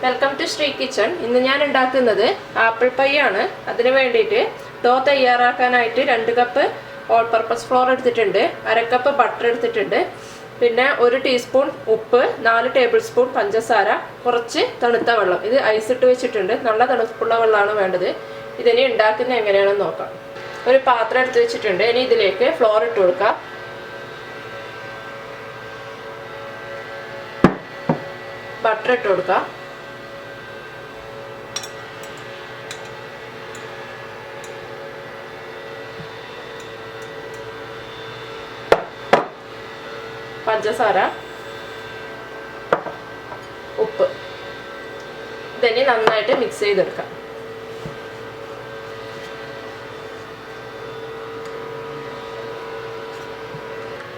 Welcome to Shri kitchen. ഇന്ന് ഞാൻ ഉണ്ടാക്കുന്നത് ആപ്പിൾ പൈ ആണ്. അതിന് വേണ്ടിയിട്ട് ഡോ തയ്യാറാക്കാനായിട്ട് 2 കപ്പ് ഓൾ പർപ്പസ് ഫ്ലോർ എടുത്തിട്ടുണ്ട്, 1/2 കപ്പ് ബട്ടർ എടുത്തിട്ടുണ്ട്, പിന്നെ 1 ടീസ്പൂൺ ഉപ്പ്, 4 ടേബിൾ സ്പൂൺ പഞ്ചസാര, കുറച്ച് തണുത്ത വെള്ളം. ഇത് ഐസ് ഇട്ട് വെച്ചിട്ടുണ്ട്, നല്ല തണുപ്പുള്ള വെള്ളമാണ് വേണ്ടത്. ഇതിനി ഉണ്ടാക്കുന്നത് എങ്ങനെയാണെന്ന് നോക്കാം. ഒരു പാത്രം എടുത്ത് വെച്ചിട്ടുണ്ട്. ഇനി ഇതിലേക്ക് ഫ്ലോർ ഇട്ട് കൊടുക്കാം. ബട്ടർ ഇട്ട് കൊടുക്കാം. പഞ്ചസാര, ഉപ്പ്. ഇതിനി നന്നായിട്ട് മിക്സ് ചെയ്തെടുക്കാം.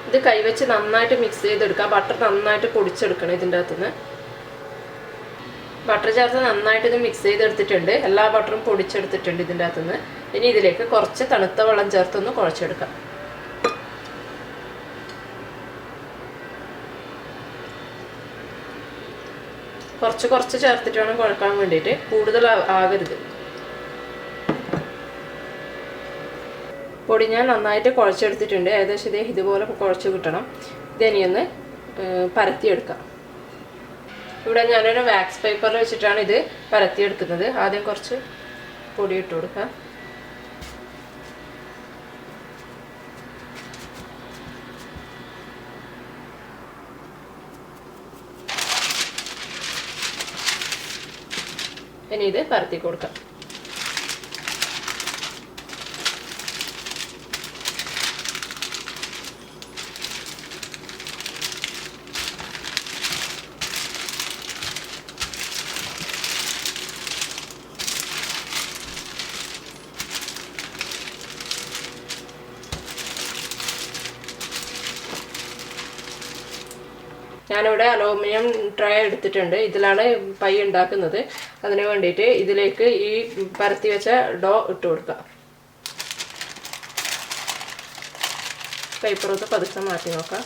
ഇത് കൈവച്ച് നന്നായിട്ട് മിക്സ് ചെയ്തെടുക്കാം. ബട്ടർ നന്നായിട്ട് പൊടിച്ചെടുക്കണം. ഇതിൻ്റെ അകത്തുനിന്ന് ബട്ടർ ചേർത്ത് നന്നായിട്ട് ഇത് മിക്സ് ചെയ്തെടുത്തിട്ടുണ്ട്. എല്ലാ ബട്ടറും പൊടിച്ചെടുത്തിട്ടുണ്ട് ഇതിൻ്റെ അകത്തുനിന്ന്. ഇനി ഇതിലേക്ക് കുറച്ച് തണുത്ത വെള്ളം ചേർത്തൊന്ന് കുഴച്ചെടുക്കാം. കുറച്ച് ചേർത്തിട്ട് വേണം കുഴക്കാൻ വേണ്ടിയിട്ട്, കൂടുതൽ ആകരുത്. പൊടി ഞാൻ നന്നായിട്ട് കുഴച്ചെടുത്തിട്ടുണ്ട്. ഏകദേശം ഇതുപോലെ കുഴച്ച് കിട്ടണം. ഇതിനിയൊന്ന് പരത്തിയെടുക്കാം. ഇവിടെ ഞാനൊരു വാക്സ് പേപ്പറിൽ വെച്ചിട്ടാണ് ഇത് പരത്തിയെടുക്കുന്നത്. ആദ്യം കുറച്ച് പൊടി ഇട്ട് കൊടുക്കാം. ഇനി ഇത് പരത്തി കൊടുക്കാം. ഞാനിവിടെ അലൂമിനിയം ട്രേ എടുത്തിട്ടുണ്ട്. ഇതിലാണ് പൈ ഉണ്ടാക്കുന്നത്. അതിന് വേണ്ടിയിട്ട് ഇതിലേക്ക് ഈ പരത്തി വെച്ച ഡോ ഇട്ട് കൊടുക്കാം. പേപ്പറൊക്കെ പതുക്കെ മാറ്റി നോക്കാം.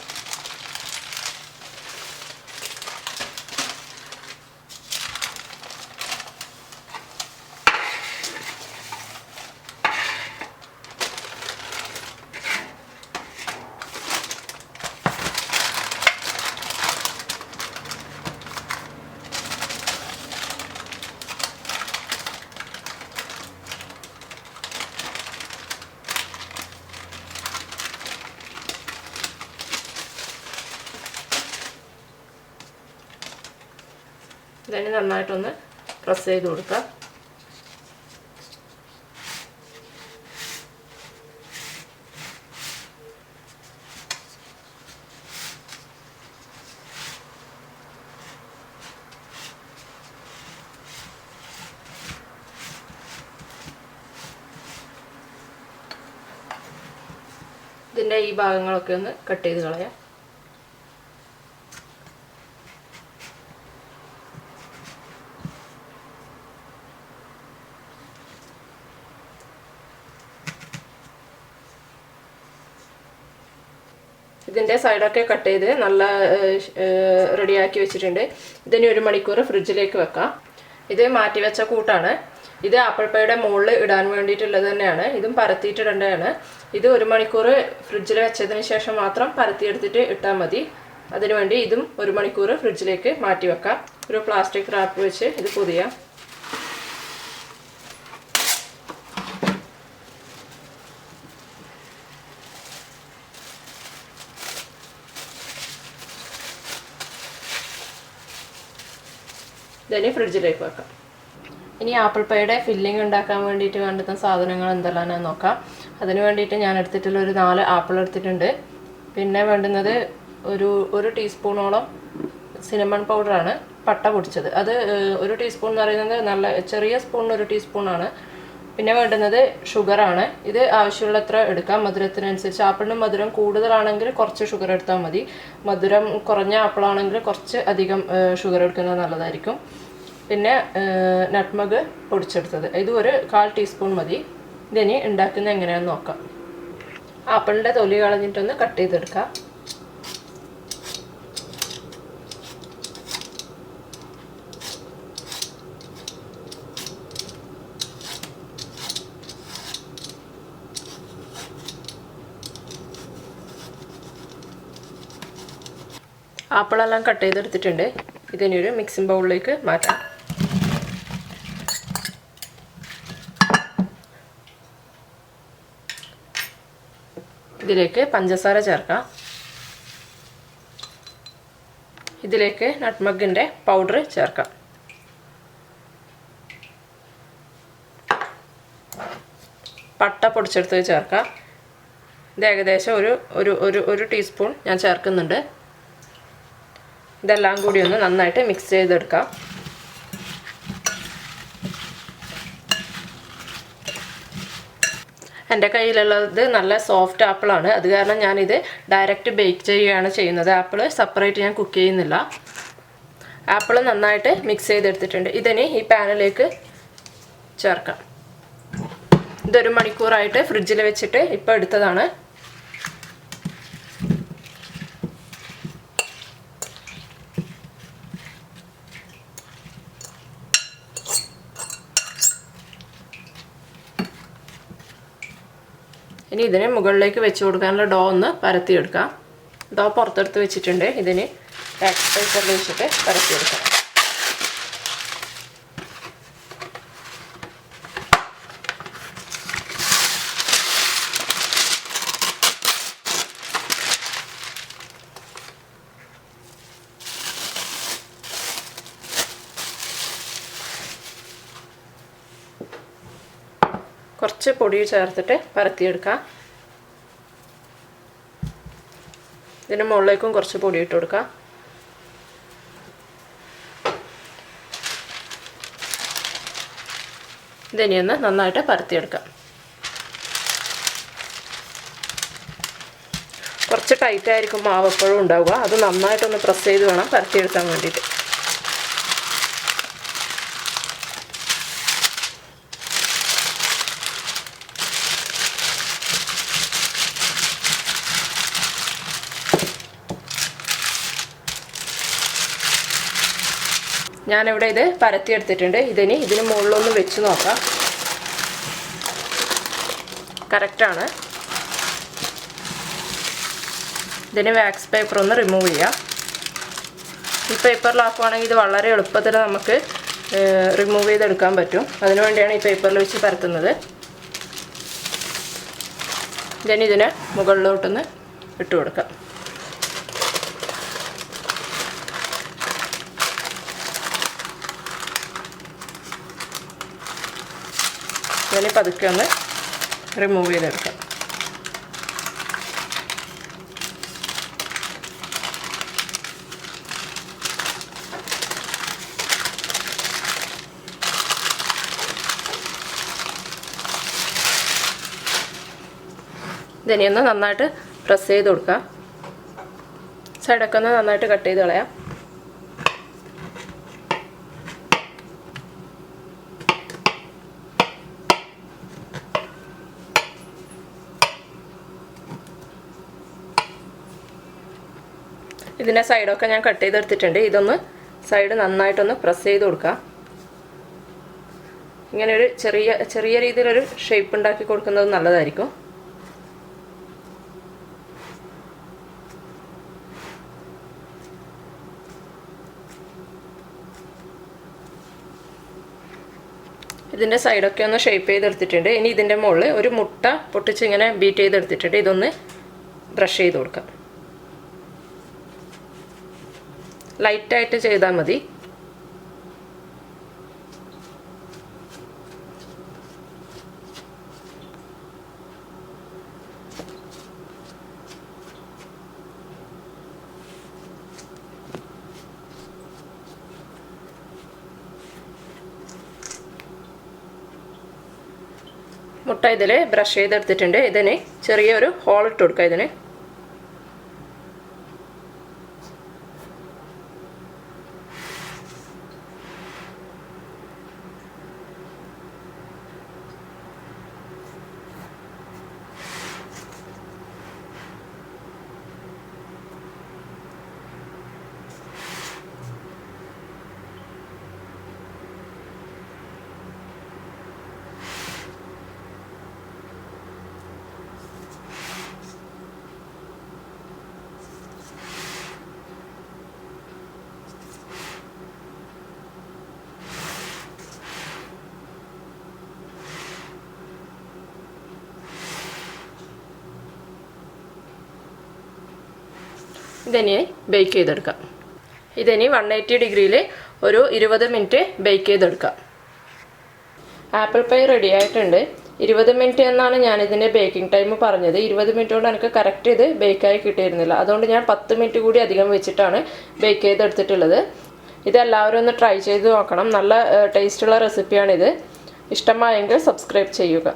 ഇതിന് നന്നായിട്ടൊന്ന് പ്രസ് ചെയ്ത് കൊടുക്കാം. ഇതിൻ്റെ ഈ ഭാഗങ്ങളൊക്കെ ഒന്ന് കട്ട് ചെയ്ത് കളയാം. ഇതിൻ്റെ സൈഡൊക്കെ കട്ട് ചെയ്ത് നല്ല റെഡിയാക്കി വെച്ചിട്ടുണ്ട്. ഇതിന് 1 മണിക്കൂർ ഫ്രിഡ്ജിലേക്ക് വെക്കാം. ഇത് മാറ്റി വെച്ച കൂട്ടാണ്. ഇത് ആപ്പിൾ പൈയുടെ മുകളിൽ ഇടാൻ വേണ്ടിയിട്ടുള്ളത് തന്നെയാണ്. ഇതും പരത്തിയിട്ടിടേണ്ടതാണ്. ഇത് 1 മണിക്കൂർ ഫ്രിഡ്ജിൽ വെച്ചതിന് ശേഷം മാത്രം പരത്തിയെടുത്തിട്ട് ഇട്ടാൽ മതി. അതിനുവേണ്ടി ഇതും 1 മണിക്കൂർ ഫ്രിഡ്ജിലേക്ക് മാറ്റി വെക്കാം. ഒരു പ്ലാസ്റ്റിക് റാപ്പ് വെച്ച് ഇത് പൊതിയാം. ഇതിന് ഫ്രിഡ്ജിലേക്ക് വെക്കാം. ഇനി ആപ്പിൾ പൈയുടെ ഫില്ലിംഗ് ഉണ്ടാക്കാൻ വേണ്ടിയിട്ട് വേണ്ടുന്ന സാധനങ്ങൾ എന്തെല്ലാമെന്ന് നോക്കാം. അതിന് വേണ്ടിയിട്ട് ഞാൻ എടുത്തിട്ടുള്ള ഒരു 4 ആപ്പിൾ എടുത്തിട്ടുണ്ട്. പിന്നെ വേണ്ടുന്നത് ഒരു ടീസ്പൂണോളം സിനമൺ പൗഡറാണ്, പട്ട പൊടിച്ചത്. അത് 1 ടീസ്പൂൺ എന്ന് പറയുന്നത് നല്ല ചെറിയ സ്പൂണിന് 1 ടീസ്പൂണാണ്. പിന്നെ വേണ്ടുന്നത് ഷുഗറാണ്. ഇത് ആവശ്യമുള്ളത്ര എടുക്കാം, മധുരത്തിനനുസരിച്ച്. ആപ്പിളിന് മധുരം കൂടുതലാണെങ്കിൽ കുറച്ച് ഷുഗർ എടുത്താൽ മതി. മധുരം കുറഞ്ഞ ആപ്പിളാണെങ്കിൽ കുറച്ച് അധികം ഷുഗർ എടുക്കുന്നത് നല്ലതായിരിക്കും. പിന്നെ നട്ട്മഗ് പൊടിച്ചെടുത്തത്, ഇത് 1/4 ടീസ്പൂൺ മതി. ഇതിനി ഉണ്ടാക്കുന്നത് എങ്ങനെയാണെന്ന് നോക്കാം. ആപ്പിളിൻ്റെ തൊലി കളഞ്ഞിട്ടൊന്ന് കട്ട് ചെയ്തെടുക്കാം. ആപ്പിളെല്ലാം കട്ട് ചെയ്തെടുത്തിട്ടുണ്ട്. ഇതിനൊരു മിക്സിംഗ് ബൗളിലേക്ക് മാറ്റാം. ഇതിലേക്ക് പഞ്ചസാര ചേർക്കാം. ഇതിലേക്ക് നട്ട്മഗിൻ്റെ പൗഡർ ചേർക്കാം. പട്ട പൊടിച്ചെടുത്ത് ചേർക്കാം. ഇത് ഏകദേശം ഒരു ടീസ്പൂൺ ഞാൻ ചേർക്കുന്നുണ്ട്. ഇതെല്ലാം കൂടി ഒന്ന് നന്നായിട്ട് മിക്സ് ചെയ്തെടുക്കാം. എൻ്റെ കയ്യിലുള്ളത് നല്ല സോഫ്റ്റ് ആപ്പിളാണ്. അത് കാരണം ഞാനിത് ഡയറക്റ്റ് ബേക്ക് ചെയ്യുകയാണ് ചെയ്യുന്നത്. ആപ്പിൾ സെപ്പറേറ്റ് ഞാൻ കുക്ക് ചെയ്യുന്നില്ല. ആപ്പിൾ നന്നായിട്ട് മിക്സ് ചെയ്തെടുത്തിട്ടുണ്ട്. ഇതിന് ഈ പാനിലേക്ക് ചേർക്കാം. ഇതൊരു മണിക്കൂറായിട്ട് ഫ്രിഡ്ജിൽ വെച്ചിട്ട് ഇപ്പോൾ എടുത്തതാണ്. ഇനി ഇതിന് മുകളിലേക്ക് വെച്ച് കൊടുക്കാനുള്ള ഡോ ഒന്ന് പരത്തിയെടുക്കാം. ഡോ പുറത്തെടുത്ത് വെച്ചിട്ടുണ്ട്. ഇതിന് വാക്സ് പേപ്പറിൽ വെച്ചിട്ട് പരത്തിയെടുക്കാം. കുറച്ച് പൊടി ചേർത്തിട്ട് പരത്തിയെടുക്കാം. ഇതിന് മുകളിലേക്കും കുറച്ച് പൊടി ഇട്ട് കൊടുക്കാം. ഇതിനെയൊന്ന് നന്നായിട്ട് പരത്തിയെടുക്കാം. കുറച്ച് ടൈറ്റായിരിക്കും മാവ് എപ്പോഴും ഉണ്ടാവുക. അത് നന്നായിട്ടൊന്ന് പ്രസ് ചെയ്ത് വേണം പരത്തിയെടുക്കാൻ വേണ്ടിയിട്ട്. ഞാനിവിടെ ഇത് പരത്തിയെടുത്തിട്ടുണ്ട്. ഇതിന് മുകളിലൊന്ന് വെച്ച് നോക്കാം. കറക്റ്റാണ്. ഇതിന് വാക്സ് പേപ്പർ ഒന്ന് റിമൂവ് ചെയ്യാം. ഈ പേപ്പറിലാക്കുവാണെങ്കിൽ ഇത് വളരെ എളുപ്പത്തിൽ നമുക്ക് റിമൂവ് ചെയ്തെടുക്കാൻ പറ്റും. അതിനു വേണ്ടിയാണ് ഈ പേപ്പറിൽ വെച്ച് പരത്തുന്നത്. ഇതിന് മുകളിലോട്ടൊന്ന് ഇട്ട് കൊടുക്കാം. ഇതിനെ പതുക്കെ ഒന്ന് റിമൂവ് ചെയ്തെടുക്കാം. ഇതിനെ ഒന്ന് നന്നായിട്ട് പ്രസ് ചെയ്ത് കൊടുക്കാം. സൈഡൊക്കെ ഒന്ന് നന്നായിട്ട് കട്ട് ചെയ്ത് കളയാം. ഇതിൻ്റെ സൈഡൊക്കെ ഞാൻ കട്ട് ചെയ്തെടുത്തിട്ടുണ്ട്. ഇതൊന്ന് സൈഡ് നന്നായിട്ടൊന്ന് പ്രസ് ചെയ്ത് കൊടുക്കാം. ഇങ്ങനെ ഒരു ചെറിയ രീതിയിലൊരു ഷേപ്പ് ഉണ്ടാക്കി കൊടുക്കുന്നത് നല്ലതായിരിക്കും. ഇതിൻ്റെ സൈഡൊക്കെ ഒന്ന് ഷേപ്പ് ചെയ്തെടുത്തിട്ടുണ്ട്. ഇനി ഇതിൻ്റെ മുകളിൽ ഒരു മുട്ട പൊട്ടിച്ച് ഇങ്ങനെ ബീറ്റ് ചെയ്തെടുത്തിട്ടുണ്ട്. ഇതൊന്ന് ബ്രഷ് ചെയ്ത് കൊടുക്കാം. ലൈറ്റായിട്ട് ചെയ്താൽ മതി. മുട്ട ഇതിൽ ബ്രഷ് ചെയ്തെടുത്തിട്ടുണ്ട്. ഇതിന് ചെറിയൊരു ഹോൾ ഇട്ട് കൊടുക്കാം. ഇതിന് ഇതിനി ബേക്ക് ചെയ്തെടുക്കാം. ഇതിനി 180 ഡിഗ്രിയിൽ ഒരു 20 മിനിറ്റ് ബേക്ക് ചെയ്തെടുക്കാം. ആപ്പിൾ പൈ റെഡി ആയിട്ടുണ്ട്. 20 മിനിറ്റ് എന്നാണ് ഞാനിതിൻ്റെ ബേക്കിംഗ് ടൈം പറഞ്ഞത്. 20 മിനിറ്റ് കൊണ്ട് എനിക്ക് കറക്റ്റ് ഇത് ബേക്കായി കിട്ടിയിരുന്നില്ല. അതുകൊണ്ട് ഞാൻ 10 മിനിറ്റ് കൂടി അധികം വെച്ചിട്ടാണ് ബേക്ക് ചെയ്തെടുത്തിട്ടുള്ളത്. ഇതെല്ലാവരും ഒന്ന് ട്രൈ ചെയ്ത് നോക്കണം. നല്ല ടേസ്റ്റുള്ള റെസിപ്പിയാണിത്. ഇഷ്ടമായെങ്കിൽ സബ്സ്ക്രൈബ് ചെയ്യുക.